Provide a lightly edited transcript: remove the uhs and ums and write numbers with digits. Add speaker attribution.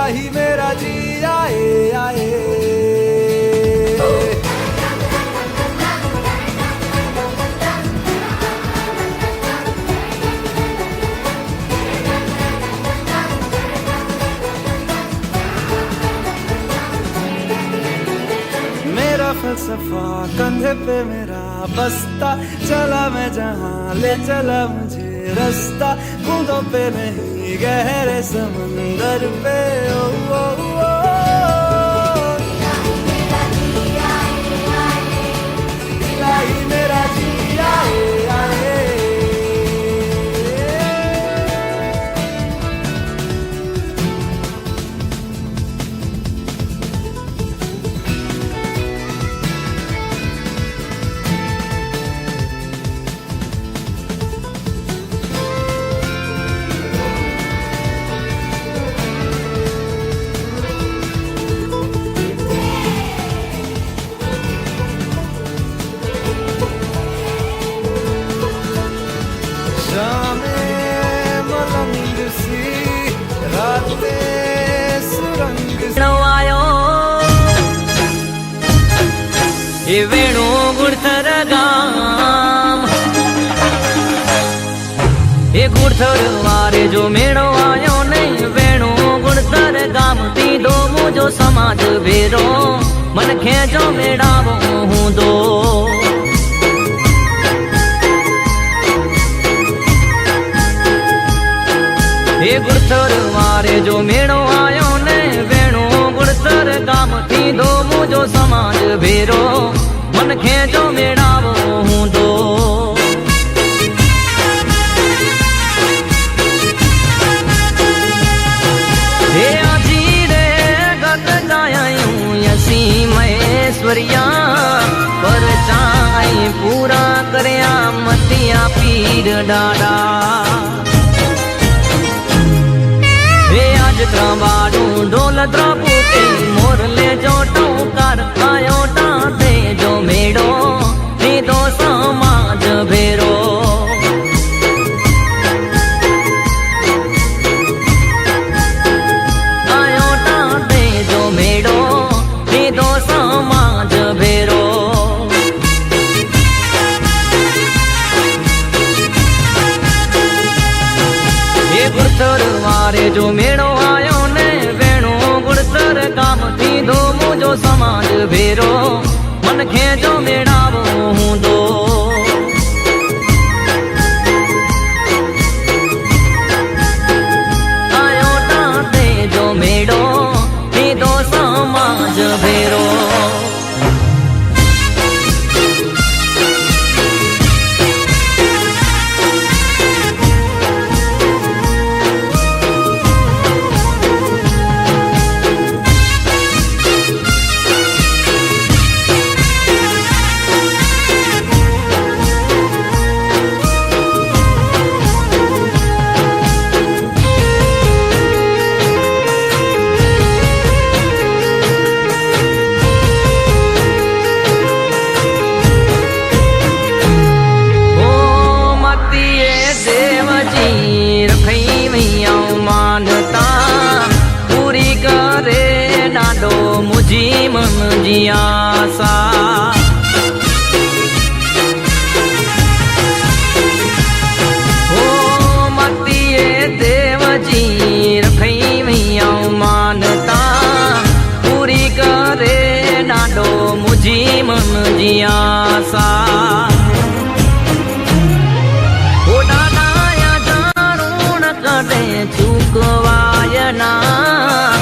Speaker 1: इलाही मेरा जी आए आए। मेरा फलसफा कंधे पे मेरा बस्ता, चला मैं जहाँ ले चला मुझे रास्ता, बूंदों पे नहीं गहरे समंदर पे। ओ, ओ, ओ, इलाही मेरा जी आए आए।
Speaker 2: ये वेणु गुड़थर गाम, ये गुड़थर वारे जो मेड़ो आयो नहीं, वेणु गुड़थर गाम ती दो मुझो समाज भेरो, मन खेजो मेड़ावो हूँ दो। ये गुड़थर वारे जो मेड़ो आयो नहीं, वेणु गुड़थर गाम थी दो मुझो समाज भेरो, मन खेजो मेड़ावो हूँ दो। हे आजी रे गत गायूं यसी महेश्वरिया, पर चाई पूरा करया मतिया पीर डाडा। त्रबाडू ढोल द्रपुती मोरले जो टोकार आयो टाते जो मेड़ो नीदो समाज भेरो। आयो टाते जो मेड़ो नीदो समाज भेरो। ये गुड़थर वारे जो मेड़ो काम थी दो मुझो समाज भेरो, मन खेजो मेड़ावो हूँ दो। आयो टाते जो मेड़ो थी दो समाज भेरो। मुझी मन जी आसा ओ मतिए देव जी रखई मैया मानता, पूरी करे नाडो मुझी मन जी आसा।